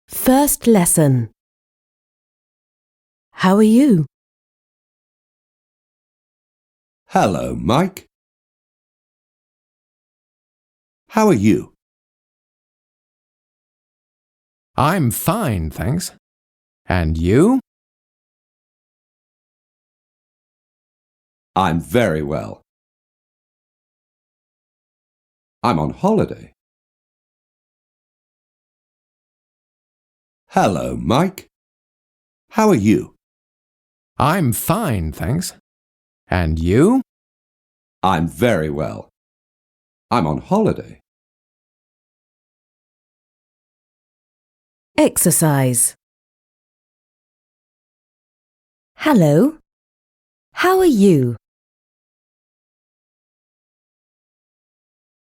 First lesson. How are you? Hello, Mike. How are you? I'm fine, thanks. And you? I'm very well. I'm on holiday. Hello, Mike. How are you? I'm fine, thanks. And you? I'm very well. I'm on holiday. Exercise. Hello. How are you?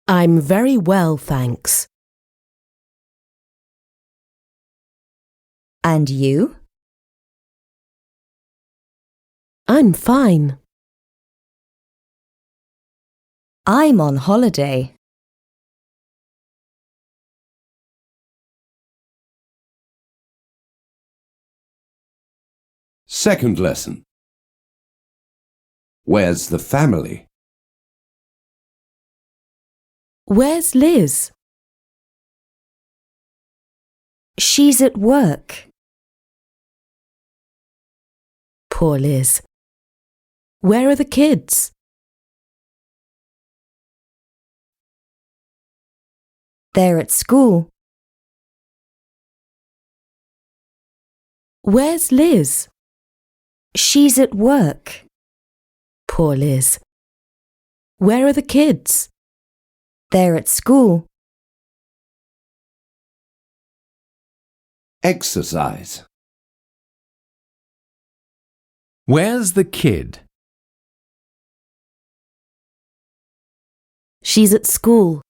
I'm very well, thanks. And you? I'm fine. I'm on holiday. Second lesson. Where's the family? Where's Liz? She's at work. Poor Liz. Where are the kids? They're at school. Where's Liz? She's at work. Poor Liz. Where are the kids? They're at school. Exercise. Where's the kid? She's at school.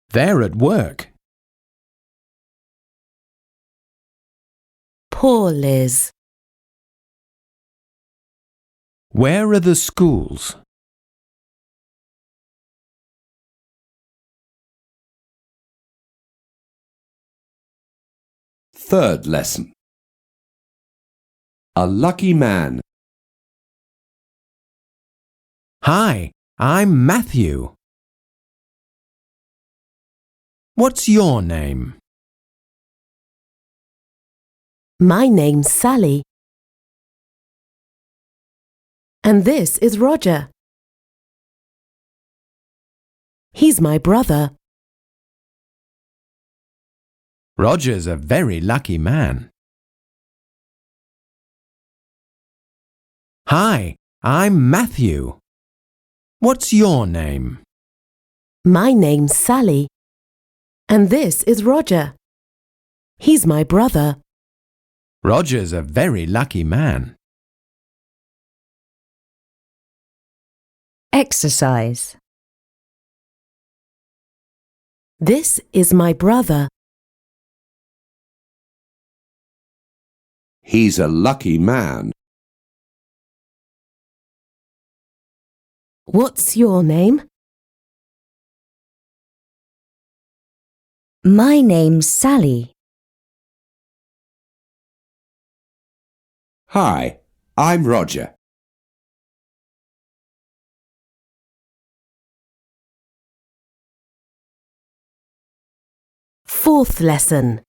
They're at work. Poor Liz. Where are the schools? Third lesson. A lucky man. Hi, I'm Matthew. What's your name? My name's Sally. And this is Roger. He's my brother. Roger's a very lucky man. Hi, I'm Matthew. What's your name? My name's Sally. And this is Roger. He's my brother. Roger's a very lucky man. Exercise. This is my brother. He's a lucky man. What's your name? My name's Sally. Hi, I'm Roger. Fourth lesson.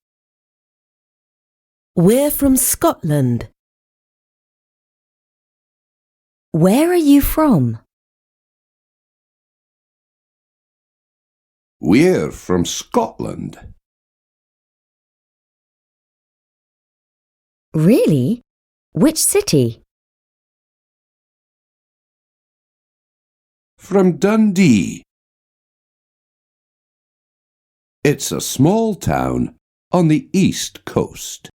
We're from Scotland. Where are you from? We're from Scotland. Really? Which city? From Dundee. It's a small town on the east coast.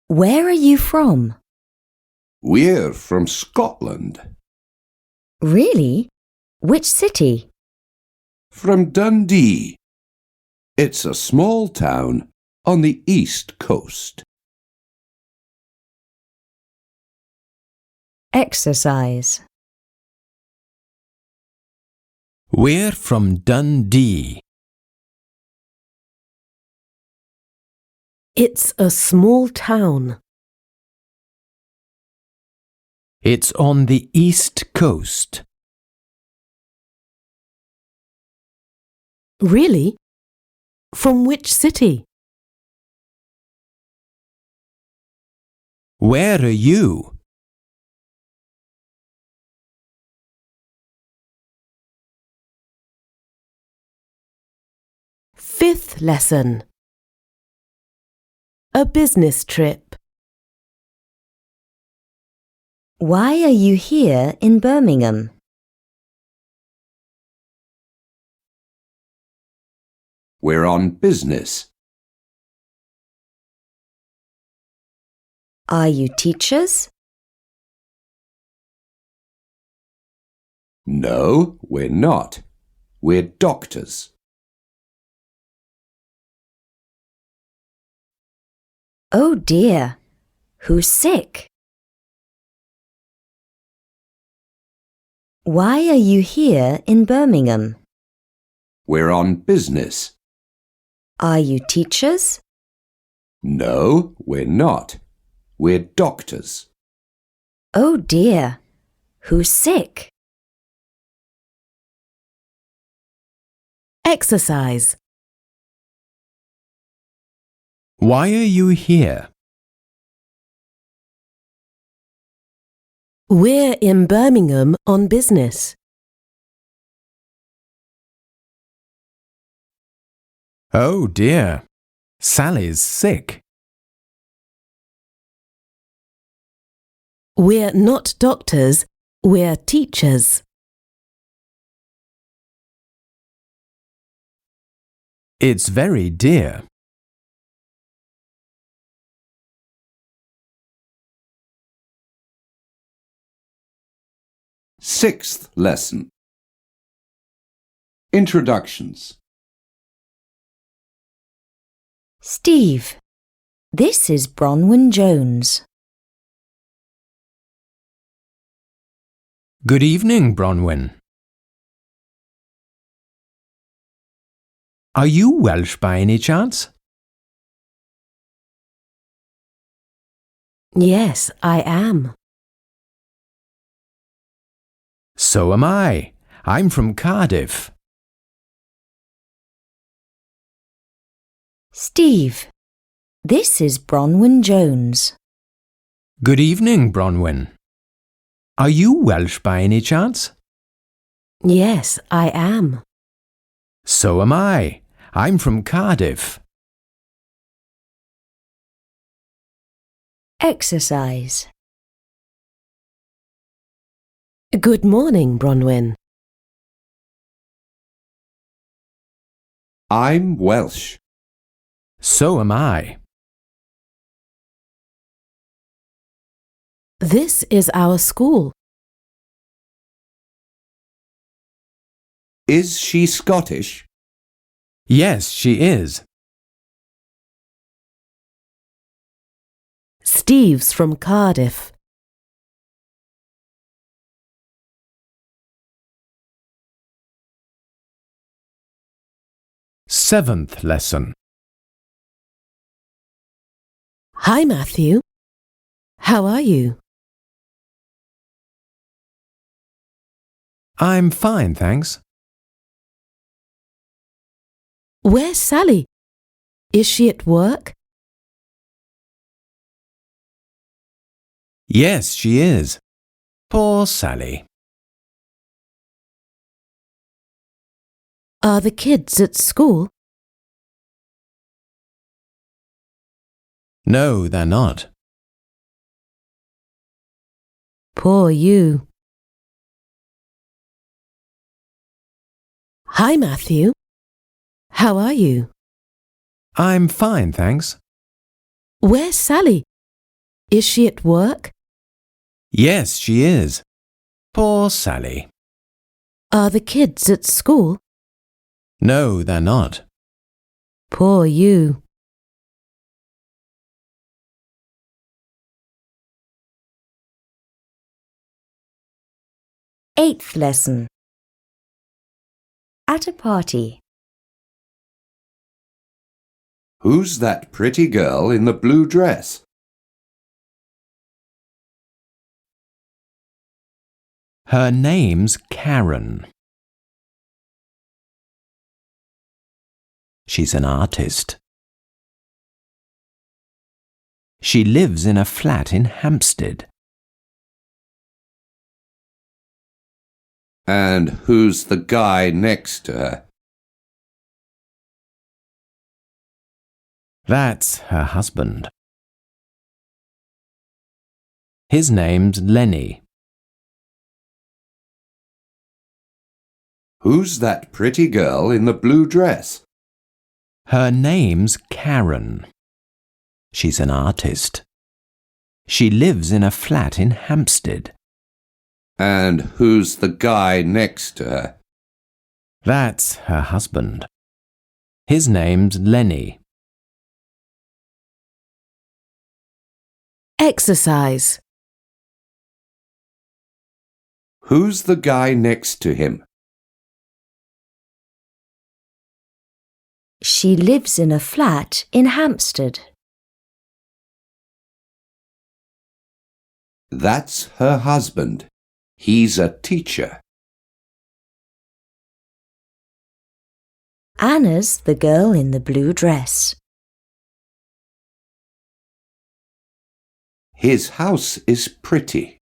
Where are you from? We're from Scotland. Really? Which city? From Dundee. It's a small town on the east coast. Exercise. We're from Dundee. It's a small town. It's on the east coast. Really? From which city? Where are you? Fifth lesson. A business trip. Why are you here in Birmingham? We're on business. Are you teachers? No, we're not. We're doctors. Oh dear, who's sick? Why are you here in Birmingham? We're on business. Are you teachers? No, we're not. We're doctors. Oh dear, who's sick? Exercise. Why are you here? We're in Birmingham on business. Oh dear, Sally's sick. We're not doctors, we're teachers. It's very dear. Sixth lesson. Introductions. Steve, this is Bronwyn Jones. Good evening, Bronwyn. Are you Welsh by any chance? Yes, I am. So am I. I'm from Cardiff. Steve, this is Bronwyn Jones. Good evening, Bronwyn. Are you Welsh by any chance? Yes, I am. So am I. I'm from Cardiff. Exercise. Good morning, Bronwyn. I'm Welsh. So am I. This is our school. Is she Scottish? Yes, she is. Steve's from Cardiff. Seventh lesson. Hi, Matthew. How are you? I'm fine, thanks. Where's Sally? Is she at work? Yes, she is. Poor Sally. Are the kids at school? No, they're not. Poor you. Hi, Matthew. How are you? I'm fine, thanks. Where's Sally? Is she at work? Yes, she is. Poor Sally. Are the kids at school? No, they're not. Poor you. Eighth lesson. at a party. Who's that pretty girl in the blue dress? Her name's Karen. She's an artist. She lives in a flat in Hampstead. And who's the guy next to her? That's her husband. His name's Lenny. Who's that pretty girl in the blue dress? Her name's Karen. She's an artist. She lives in a flat in Hampstead. And who's the guy next to her? That's her husband. His name's Lenny. Exercise. Who's the guy next to him? She lives in a flat in Hampstead. That's her husband. He's a teacher. Anna's the girl in the blue dress. His house is pretty.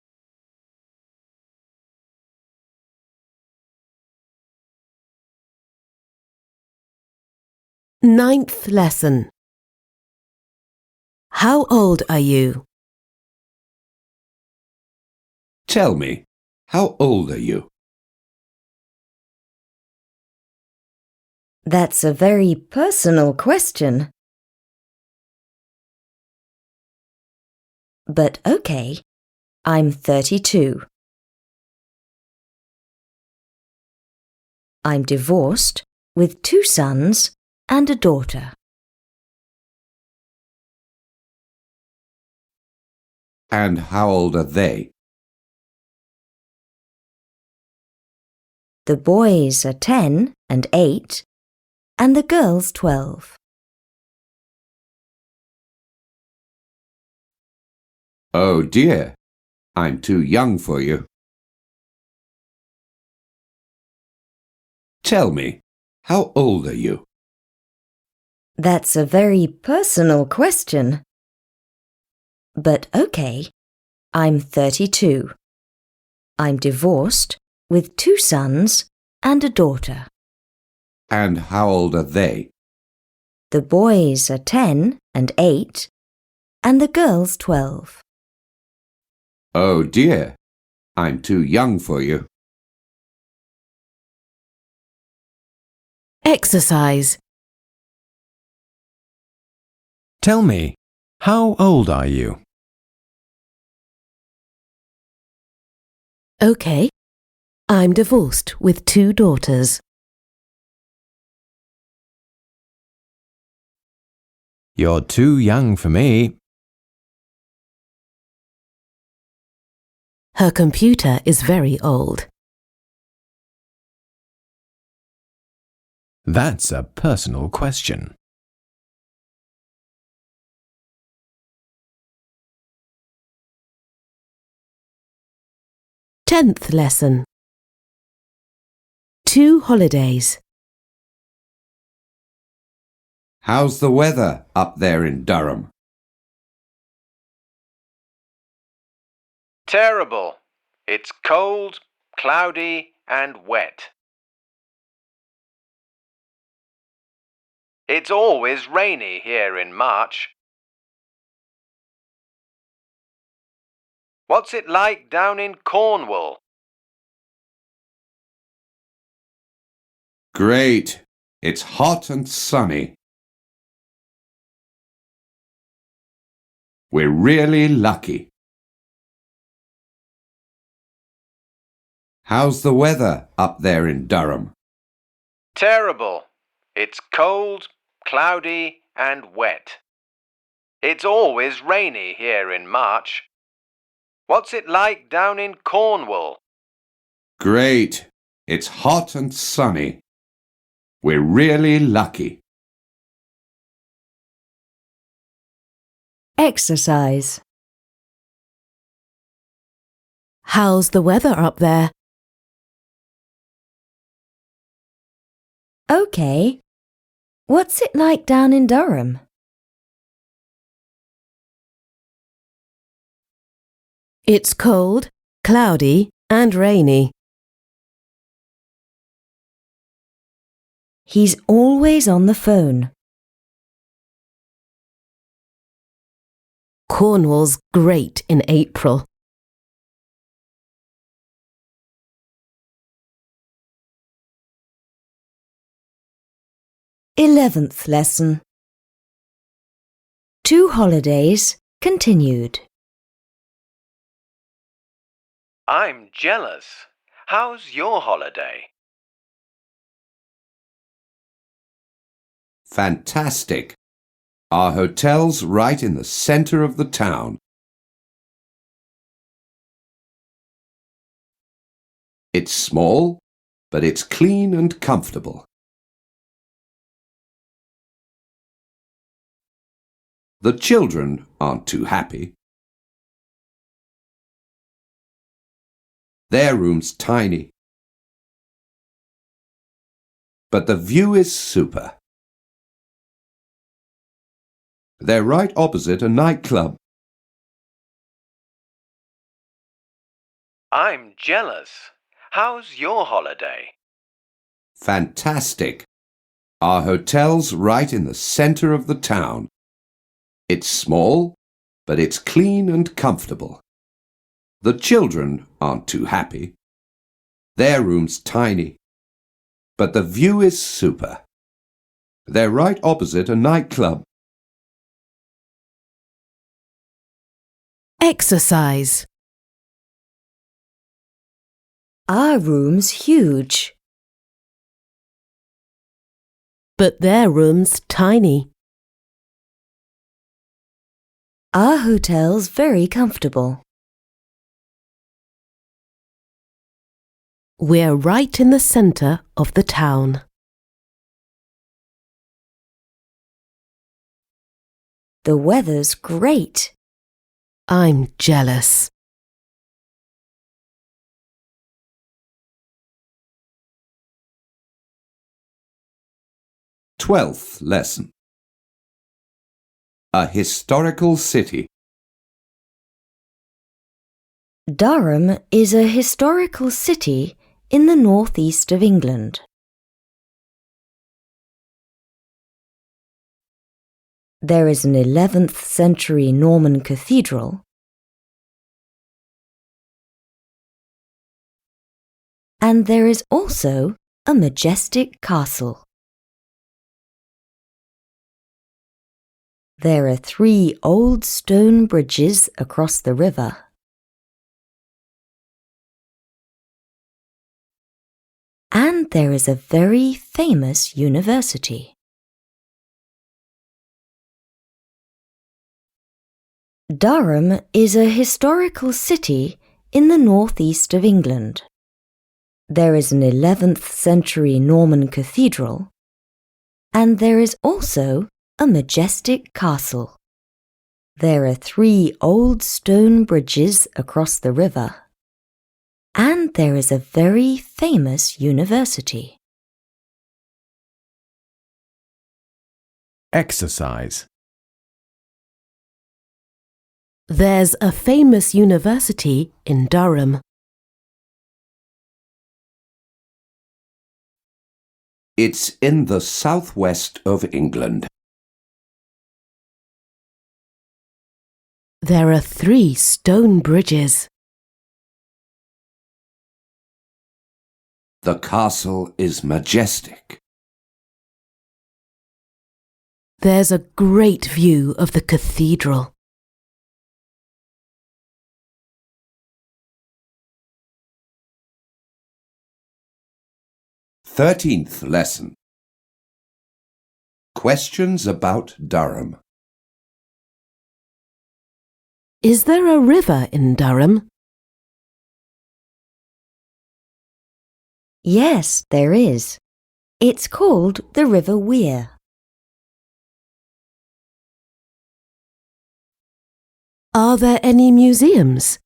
Ninth lesson. How old are you? Tell me, how old are you? That's a very personal question. But okay, I'm 32. I'm divorced with 2 sons and a daughter. And how old are they? The boys are 10 and 8, and the girls 12. Oh dear, I'm too young for you. Tell me, how old are you? That's a very personal question. But okay, I'm 32. I'm divorced with 2 sons and a daughter. And how old are they? The boys are 10 and 8, and the girls 12. Oh dear, I'm too young for you. Exercise. Tell me, how old are you? Okay. I'm divorced with 2 daughters. You're too young for me. Her computer is very old. That's a personal question. Tenth lesson. 2 holidays. How's the weather up there in Durham? Terrible. It's cold, cloudy, and wet. It's always rainy here in March. What's it like down in Cornwall? Great. It's hot and sunny. We're really lucky. How's the weather up there in Durham? Terrible. It's cold, cloudy, and wet. It's always rainy here in March. What's it like down in Cornwall? Great. It's hot and sunny. We're really lucky. Exercise. How's the weather up there? OK. What's it like down in Durham? It's cold, cloudy and rainy. He's always on the phone. Cornwall's great in April. Eleventh lesson. 2 holidays continued. I'm jealous. How's your holiday? Fantastic. Our hotel's right in the centre of the town. It's small, but it's clean and comfortable. The children aren't too happy. Their room's tiny, but the view is super. They're right opposite a nightclub. I'm jealous. How's your holiday? Fantastic. Our hotel's right in the centre of the town. It's small, but it's clean and comfortable. The children aren't too happy. Their room's tiny, but the view is super. They're right opposite a nightclub. Exercise. Our room's huge. But their room's tiny. Our hotel's very comfortable. We're right in the centre of the town. The weather's great. I'm jealous. Twelfth lesson. A historical city. Durham is a historical city in the northeast of England. There is an 11th century Norman cathedral and there is also a majestic castle. There are 3 old stone bridges across the river. And there is a very famous university. Durham is a historical city in the northeast of England. There is an 11th century Norman cathedral and there is also a majestic castle. There are 3 old stone bridges across the river. And there is a very famous university. Exercise. There's a famous university in Durham. It's in the southwest of England. There are 3 stone bridges. The castle is majestic. There's a great view of the cathedral. 13th lesson. Questions about Durham. Is there a river in Durham? Yes, there is. It's called the River Wear. Are there any museums?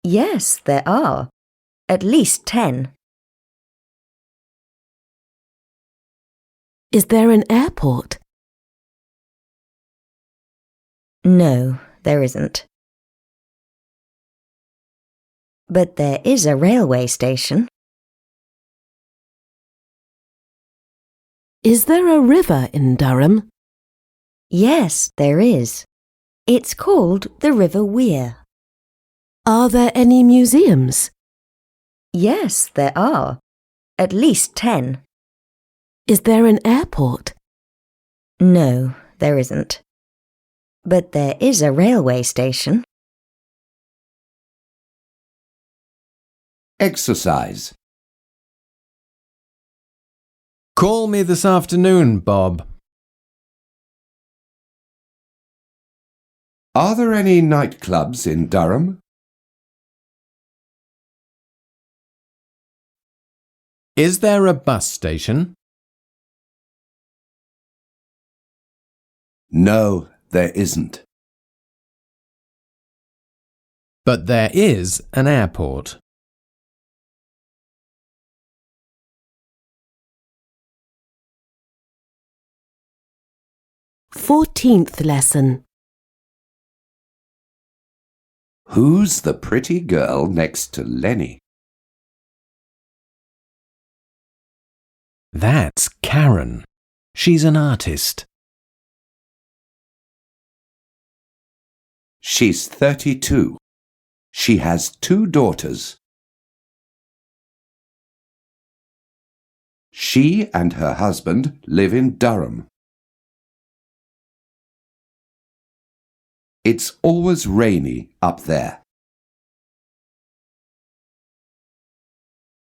Yes, there are. At least 10. Is there an airport? No, there isn't. But there is a railway station. Is there a river in Durham? Yes, there is. It's called the River Wear. Are there any museums? Yes, there are. At least 10. Is there an airport? No, there isn't. But there is a railway station. Exercise. Call me this afternoon, Bob. Are there any nightclubs in Durham? Is there a bus station? No, there isn't. But there is an airport. Fourteenth lesson. Who's the pretty girl next to Lenny? That's Karen. She's an artist. She's 32. She has 2 daughters. She and her husband live in Durham. It's always rainy up there.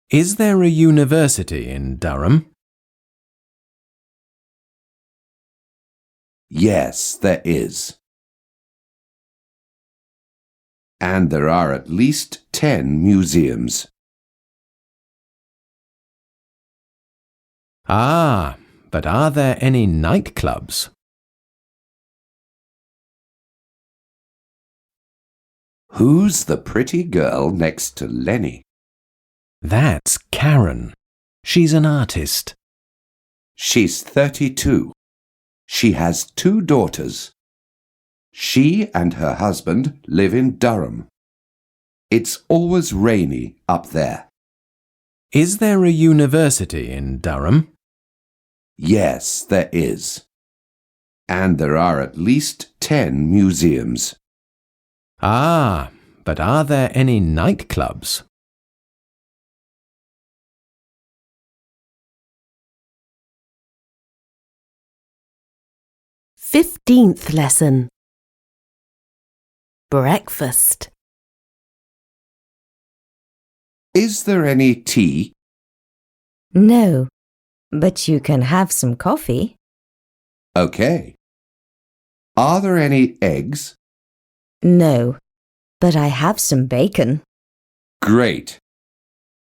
Is there a university in Durham? Yes, there is. And there are at least 10 museums. Ah, but are there any nightclubs? Who's the pretty girl next to Lenny? That's Karen. She's an artist. She's 32. She has 2 daughters. She and her husband live in Durham. It's always rainy up there. Is there a university in Durham? Yes, there is. And there are at least 10 museums. Ah, but are there any nightclubs? 15th lesson. Breakfast. Is there any tea? No, but you can have some coffee. Okay. Are there any eggs? No, but I have some bacon. Great.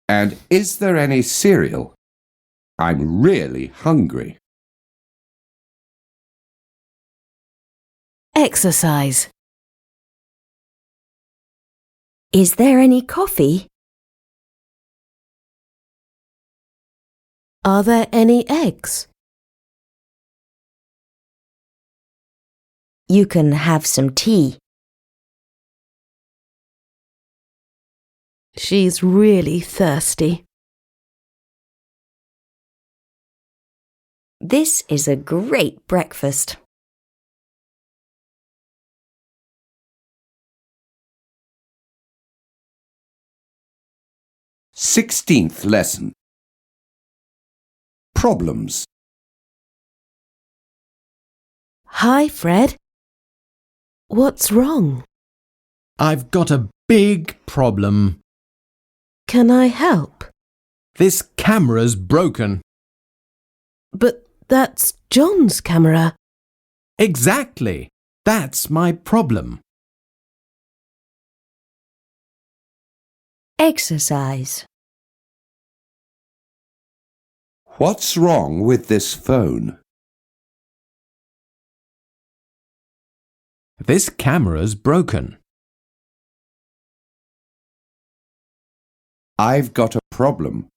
And is there any cereal? I'm really hungry. Exercise. Is there any coffee? Are there any eggs? You can have some tea. She's really thirsty. This is a great breakfast. 16th lesson. Problems. Hi, Fred. What's wrong? I've got a big problem. Can I help? This camera's broken. But that's John's camera. Exactly. That's my problem. Exercise. What's wrong with this phone? This camera's broken. I've got a problem.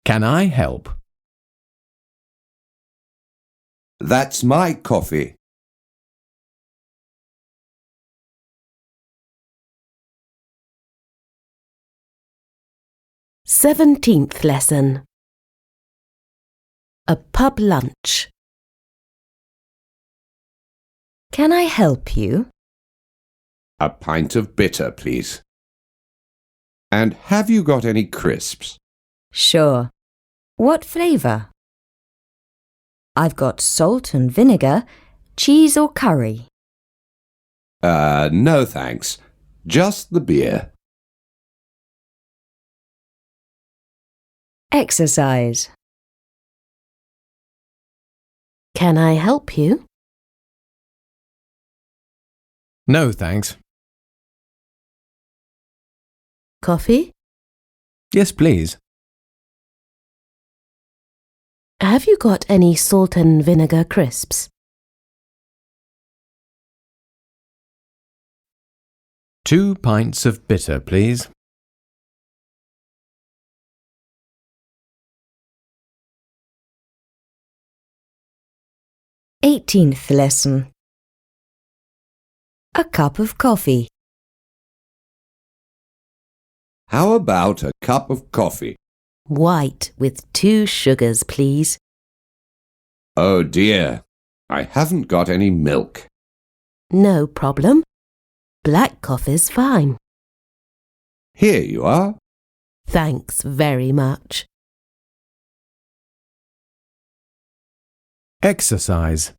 Can I help? That's my coffee. 17th lesson. A pub lunch. Can I help you? A pint of bitter, please. And have you got any crisps? Sure. What flavour? I've got salt and vinegar, cheese or curry. No thanks. Just the beer. Exercise. Can I help you? No, thanks. Coffee? Yes, please. Have you got any salt and vinegar crisps? Two pints of bitter, please. 18th lesson. A cup of coffee. How about a cup of coffee? White with 2 sugars, please. Oh dear, I haven't got any milk. No problem. Black coffee's fine. Here you are. Thanks very much. Exercise.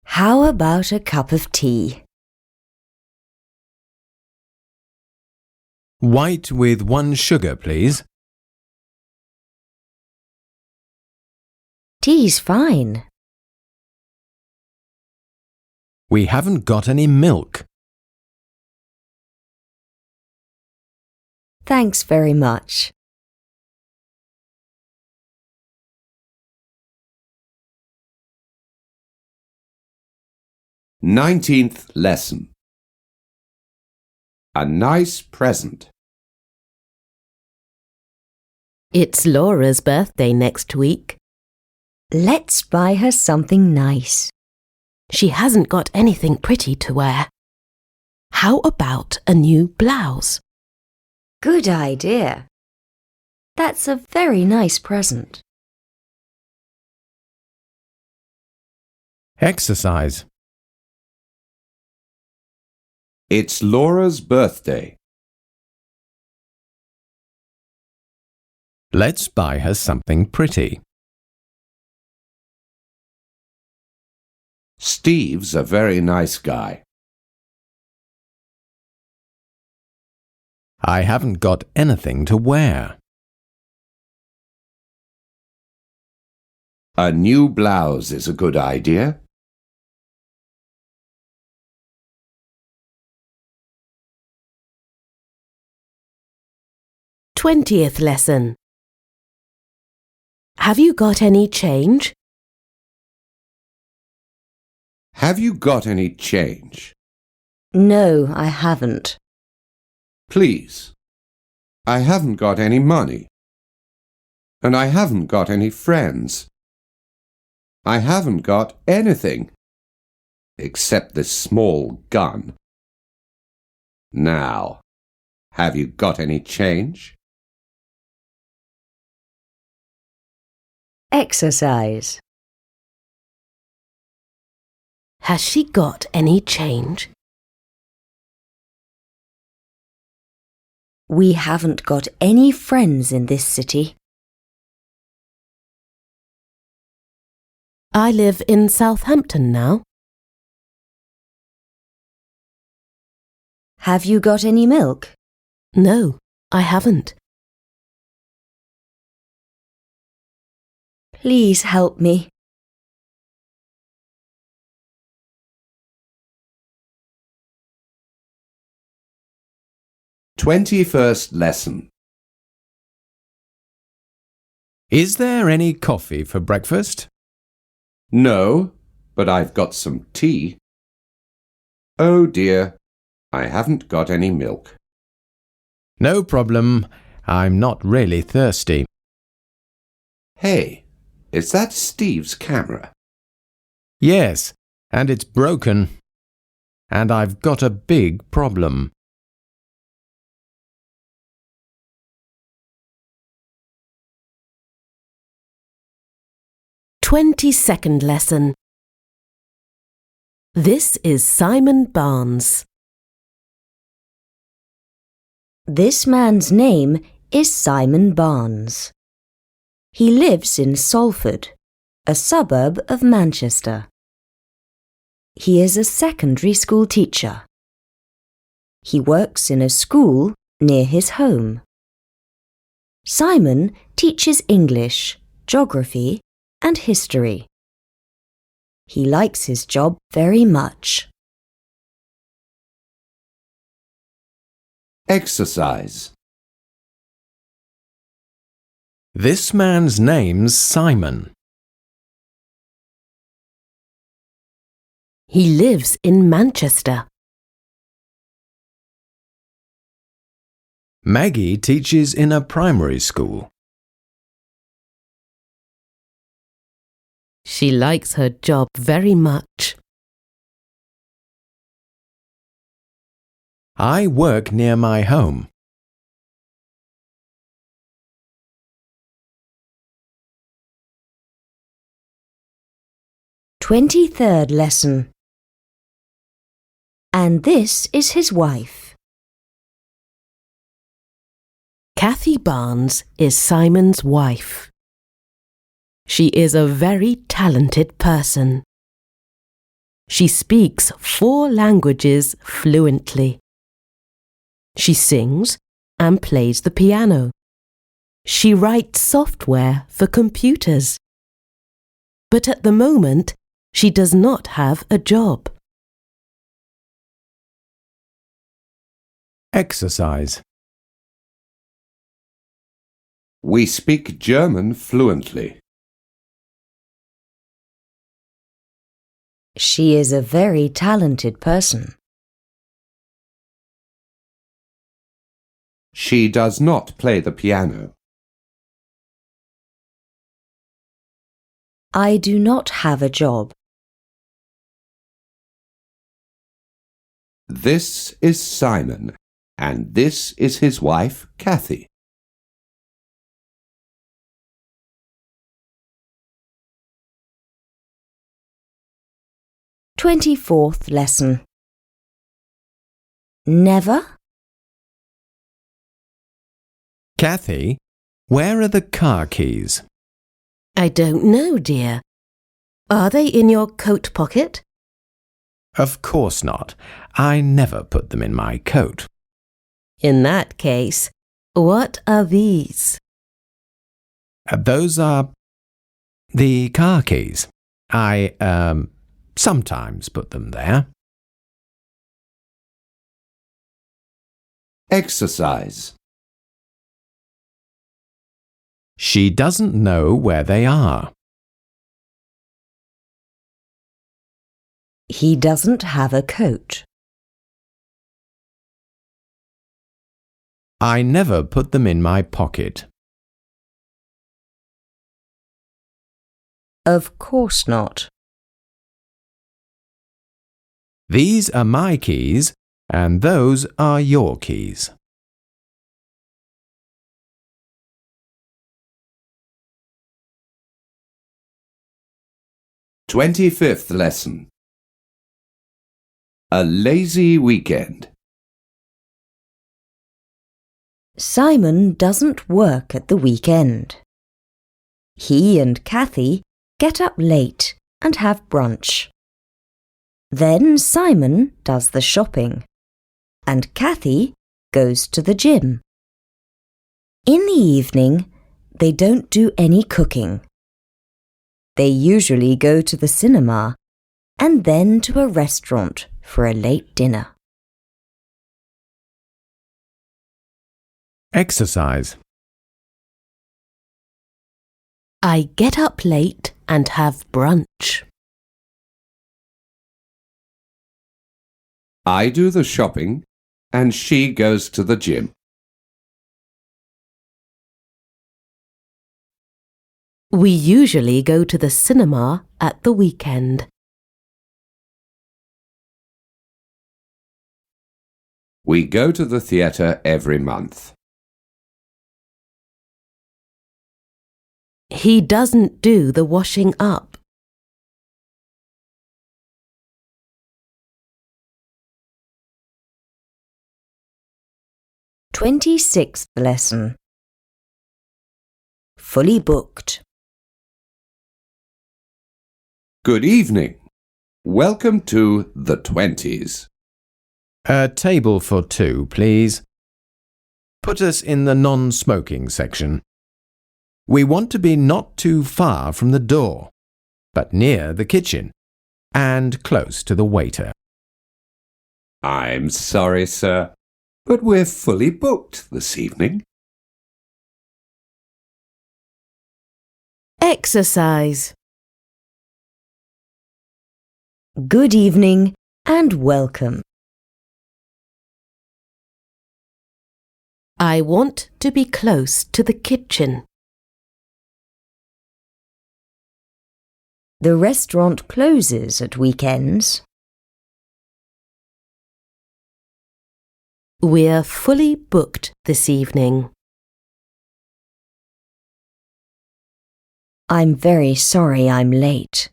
How about a cup of tea? White with 1 sugar, please. Tea's fine. We haven't got any milk. Thanks very much. Nineteenth lesson. A nice present. It's Laura's birthday next week. Let's buy her something nice. She hasn't got anything pretty to wear. How about a new blouse? Good idea. That's a very nice present. Exercise. It's Laura's birthday. Let's buy her something pretty. Steve's a very nice guy. I haven't got anything to wear. A new blouse is a good idea. 20th lesson. Have you got any change? Have you got any change? No, I haven't. Please. I haven't got any money. And I haven't got any friends. I haven't got anything except this small gun. Now, have you got any change? Exercise. Has she got any change? We haven't got any friends in this city. I live in Southampton now. Have you got any milk? No, I haven't. Please help me. 21st lesson. Is there any coffee for breakfast? No, but I've got some tea. Oh dear, I haven't got any milk. No problem. I'm not really thirsty. Hey, is that Steve's camera? Yes, and it's broken. And I've got a big problem. Twenty-second lesson. This is Simon Barnes. This man's name is Simon Barnes. He lives in Salford, a suburb of Manchester. He is a secondary school teacher. He works in a school near his home. Simon teaches English, geography, and history. He likes his job very much. Exercise. This man's name's Simon. He lives in Manchester. Maggie teaches in a primary school. She likes her job very much. I work near my home. Twenty-third lesson. And this is his wife. Kathy Barnes is Simon's wife. She is a very talented person. She speaks 4 languages fluently. She sings and plays the piano. She writes software for computers. But at the moment, she does not have a job. Exercise. We speak German fluently. She is a very talented person. She does not play the piano. I do not have a job. This is Simon, and this is his wife, Kathy. Twenty-fourth lesson. Never? Kathy, where are the car keys? I don't know, dear. Are they in your coat pocket? Of course not. I never put them in my coat. In that case, what are these? Those are the car keys. I, sometimes put them there. Exercise. She doesn't know where they are. He doesn't have a coat. I never put them in my pocket. Of course not. These are my keys, and those are your keys. Twenty-fifth lesson. A lazy weekend. Simon doesn't work at the weekend. He and Kathy get up late and have brunch. Then Simon does the shopping, and Kathy goes to the gym. In the evening, they don't do any cooking. They usually go to the cinema and then to a restaurant for a late dinner. Exercise. I get up late and have brunch. I do the shopping and she goes to the gym. We usually go to the cinema at the weekend. We go to the theatre every month. He doesn't do the washing up. Twenty-sixth lesson. Fully booked. Good evening. Welcome to the 20s. A table for two, please. Put us in the non-smoking section. We want to be not too far from the door, but near the kitchen and close to the waiter. I'm sorry, sir, but we're fully booked this evening. Exercise. Good evening and welcome. I want to be close to the kitchen. The restaurant closes at weekends. We're fully booked this evening. I'm very sorry I'm late.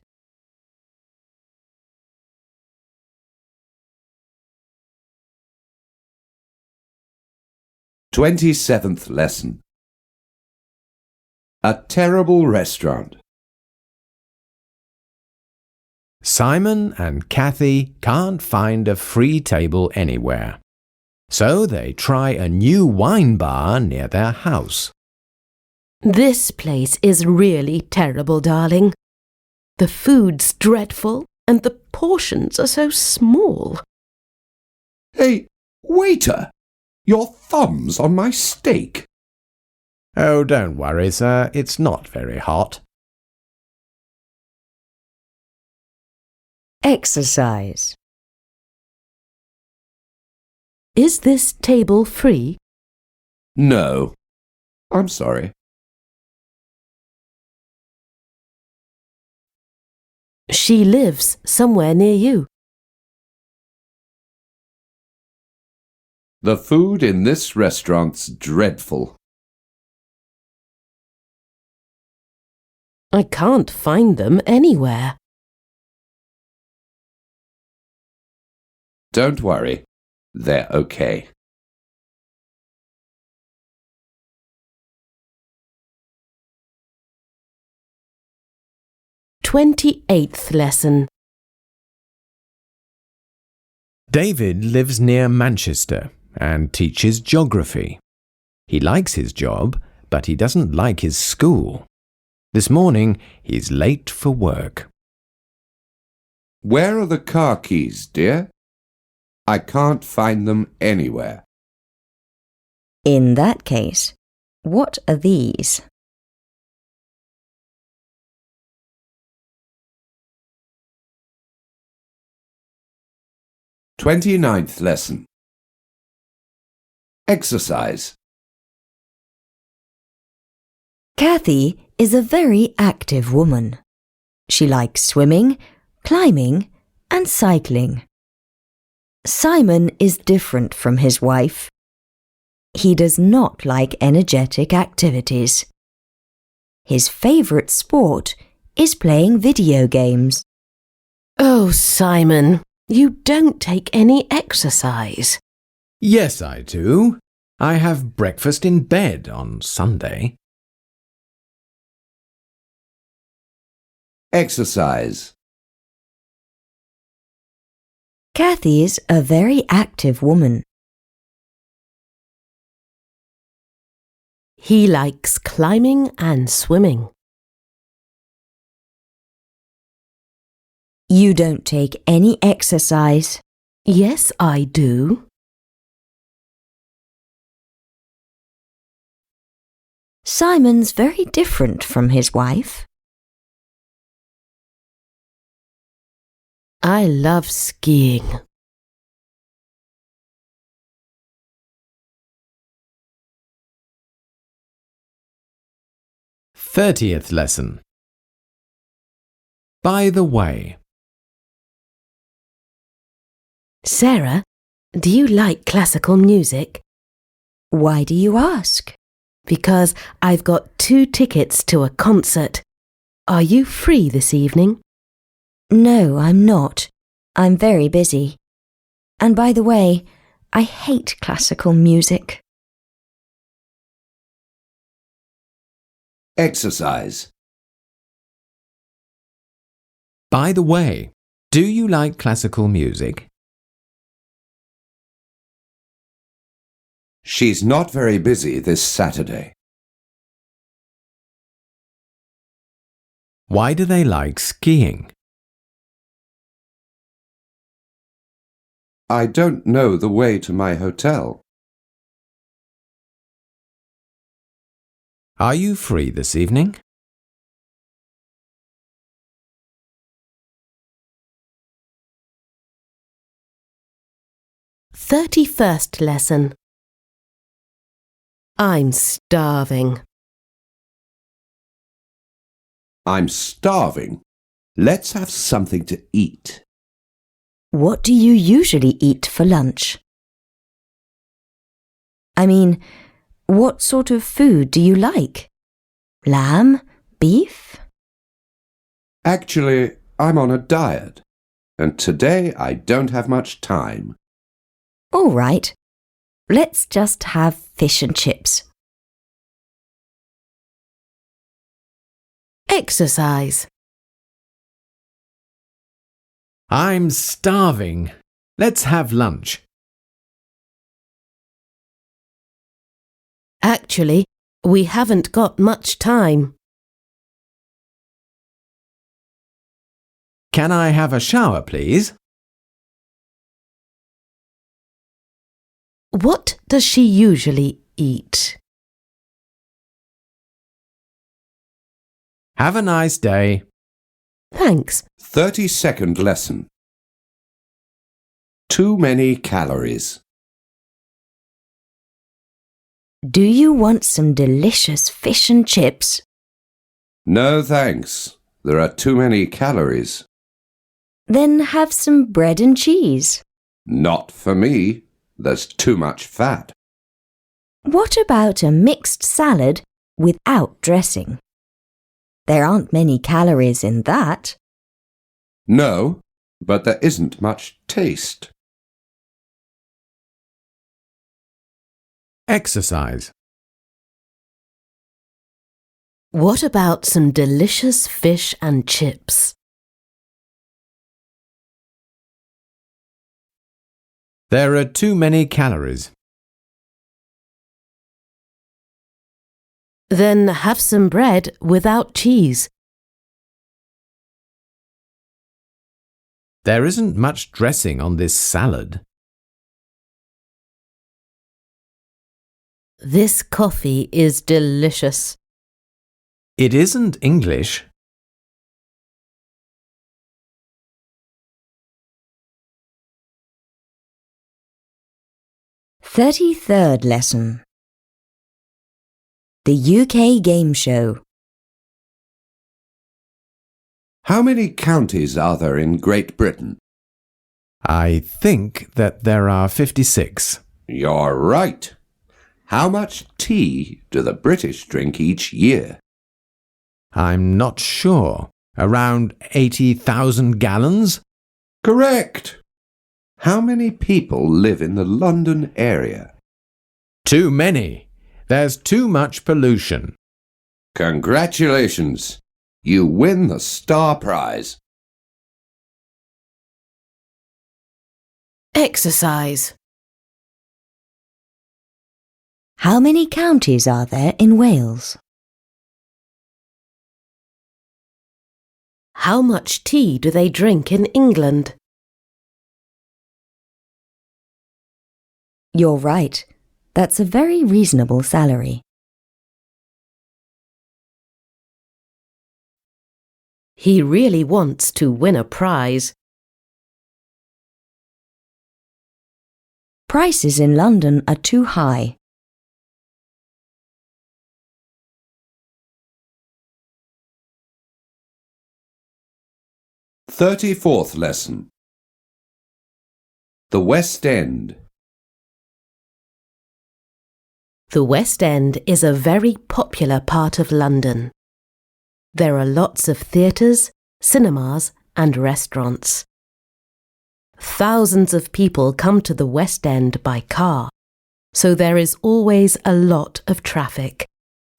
Twenty-seventh lesson. A terrible restaurant. Simon and Kathy can't find a free table anywhere, so they try a new wine bar near their house. This place is really terrible, darling. The food's dreadful and the portions are so small. Hey, waiter! Your thumb's on my steak. Oh, don't worry, sir. It's not very hot. Exercise. Is this table free? No, I'm sorry. She lives somewhere near you. The food in this restaurant's dreadful. I can't find them anywhere. Don't worry, they're okay. 28th lesson. David lives near Manchester and teaches geography. He likes his job, but he doesn't like his school. This morning, he's late for work. Where are the car keys, dear? I can't find them anywhere. In that case, what are these? Twenty-ninth lesson. Exercise. Kathy is a very active woman. She likes swimming, climbing, and cycling. Simon is different from his wife. He does not like energetic activities. His favourite sport is playing video games. Oh, Simon, you don't take any exercise. Yes, I do. I have breakfast in bed on Sunday. Exercise. Kathy is a very active woman. He likes climbing and swimming. You don't take any exercise. Yes, I do. Simon's very different from his wife. I love skiing. Thirtieth lesson. By the way. Sarah, do you like classical music? Why do you ask? Because I've got 2 tickets to a concert. Are you free this evening? No, I'm not. I'm very busy. And by the way, I hate classical music. Exercise. By the way, do you like classical music? She's not very busy this Saturday. Why do they like skiing? I don't know the way to my hotel. Are you free this evening? 31st lesson. I'm starving. I'm starving. Let's have something to eat. What do you usually eat for lunch? I mean, what sort of food do you like? Lamb? Beef? Actually, I'm on a diet, and today I don't have much time. All right. Let's just have fish and chips. Exercise. I'm starving. Let's have lunch. Actually, we haven't got much time. Can I have a shower, please? What does she usually eat? Have a nice day. Thanks. 32nd lesson. Too many calories. Do you want some delicious fish and chips? No thanks. There are too many calories. Then have some bread and cheese. Not for me. There's too much fat. What about a mixed salad without dressing? There aren't many calories in that. No, but there isn't much taste. Exercise. What about some delicious fish and chips? There are too many calories. Then have some bread without cheese. There isn't much dressing on this salad. This coffee is delicious. It isn't English. Thirty-third lesson. The UK Game Show. How many counties are there in Great Britain? I think that there are 56. You're right. How much tea do the British drink each year? I'm not sure. Around 80,000 gallons? Correct. How many people live in the London area? Too many. There's too much pollution. Congratulations. You win the Star Prize. Exercise. How many counties are there in Wales? How much tea do they drink in England? You're right. That's a very reasonable salary. He really wants to win a prize. Prices in London are too high. "34th lesson. The West End. The West End is a very popular part of London. There are lots of theatres, cinemas and restaurants. Thousands of people come to the West End by car, so there is always a lot of traffic,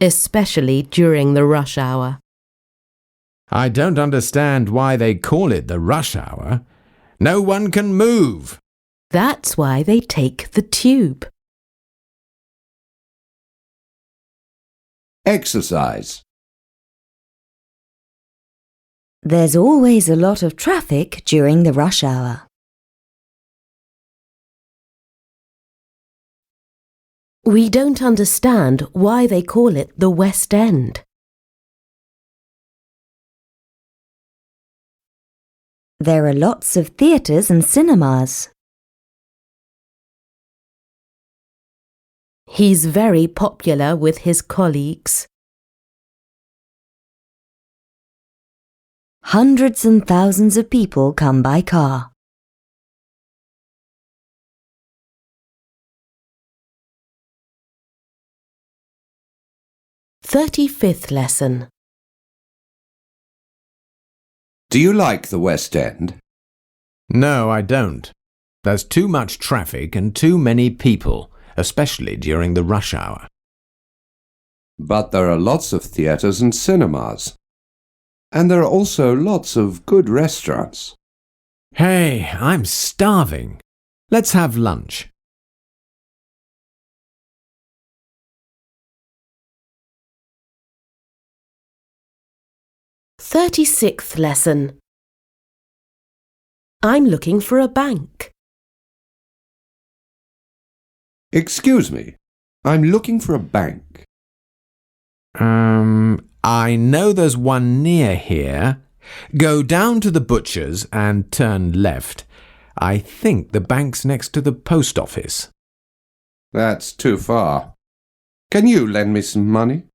especially during the rush hour. I don't understand why they call it the rush hour. No one can move. That's why they take the tube. Exercise. There's always a lot of traffic during the rush hour. We don't understand why they call it the West End. There are lots of theatres and cinemas. He's very popular with his colleagues. Hundreds and thousands of people come by car. "35th lesson. Do you like the West End? No, I don't. There's too much traffic and too many people, especially during the rush hour. But there are lots of theatres and cinemas. And there are also lots of good restaurants. Hey, I'm starving. Let's have lunch. "36th lesson. I'm looking for a bank." Excuse me, I'm looking for a bank. I know there's one near here. Go down to the butcher's and turn left. I think the bank's next to the post office. That's too far. Can you lend me some money?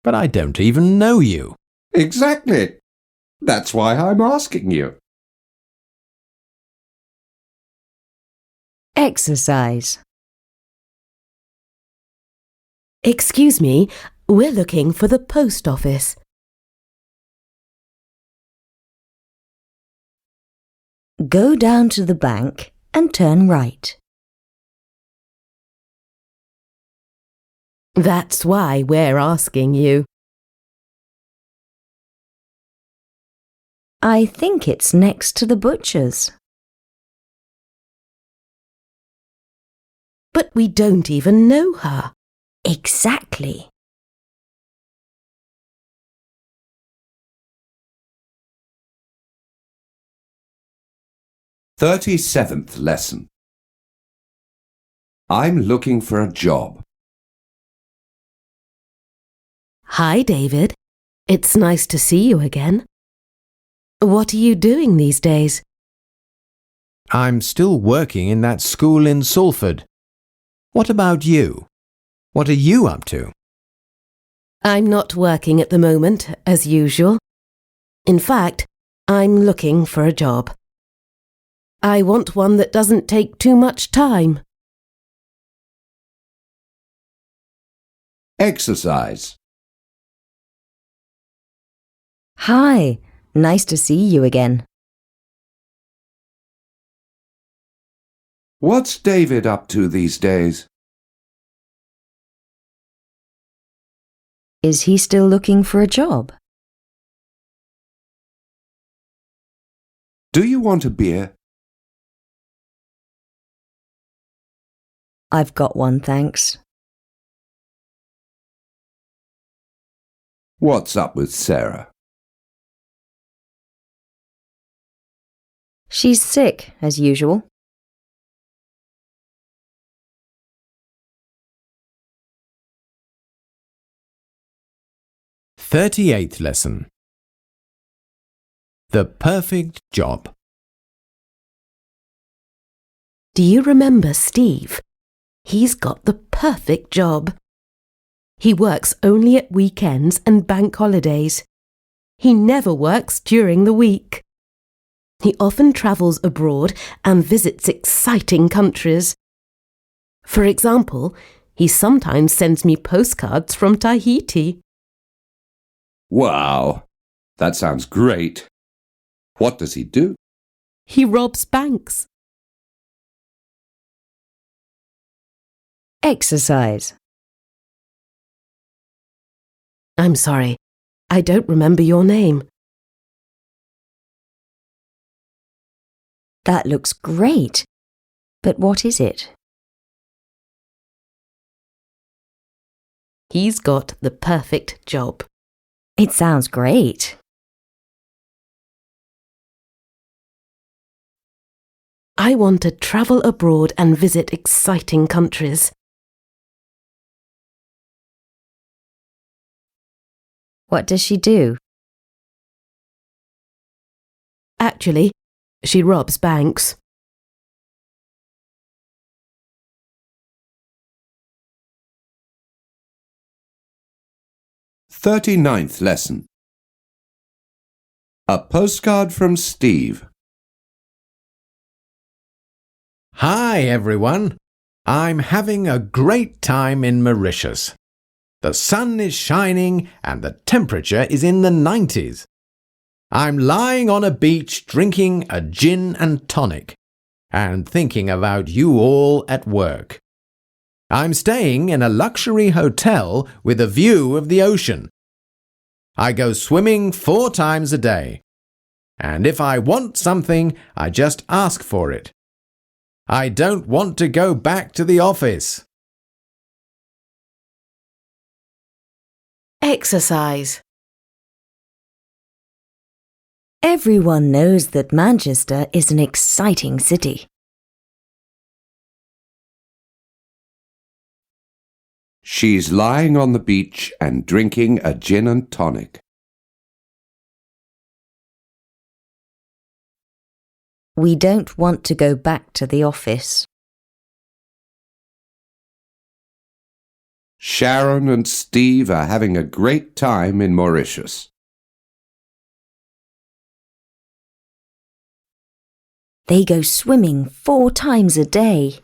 But I don't even know you. Exactly. That's why I'm asking you. Exercise. Excuse me, we're looking for the post office. Go down to the bank and turn right. That's why we're asking you. I think it's next to the butcher's. But we don't even know her. Exactly. "37th lesson. I'm looking for a job. Hi, David. It's nice to see you again. What are you doing these days? I'm still working in that school in Salford. What about you? What are you up to? I'm not working at the moment, as usual. In fact, I'm looking for a job. I want one that doesn't take too much time. Exercise. Hi, nice to see you again. What's David up to these days? Is he still looking for a job? Do you want a beer? I've got one, thanks. What's up with Sarah? She's sick, as usual. "38th lesson. the perfect job. Do you remember Steve? He's got the perfect job. He works only at weekends and bank holidays. He never works during the week. He often travels abroad and visits exciting countries. For example, he sometimes sends me postcards from Tahiti. Wow, that sounds great. What does he do? He robs banks. Exercise. I'm sorry, I don't remember your name. That looks great. But what is it? He's got the perfect job. It sounds great. I want to travel abroad and visit exciting countries. What does she do? Actually, she robs banks. 39th lesson. A postcard from Steve. Hi, everyone. I'm having a great time in Mauritius. The sun is shining and the temperature is in the 90s. I'm lying on a beach drinking a gin and tonic and thinking about you all at work. I'm staying in a luxury hotel with a view of the ocean. I go swimming 4 times a day. And if I want something, I just ask for it. I don't want to go back to the office. Exercise. Everyone knows that Manchester is an exciting city. She's lying on the beach and drinking a gin and tonic. We don't want to go back to the office. Sharon and Steve are having a great time in Mauritius. They go swimming 4 times a day.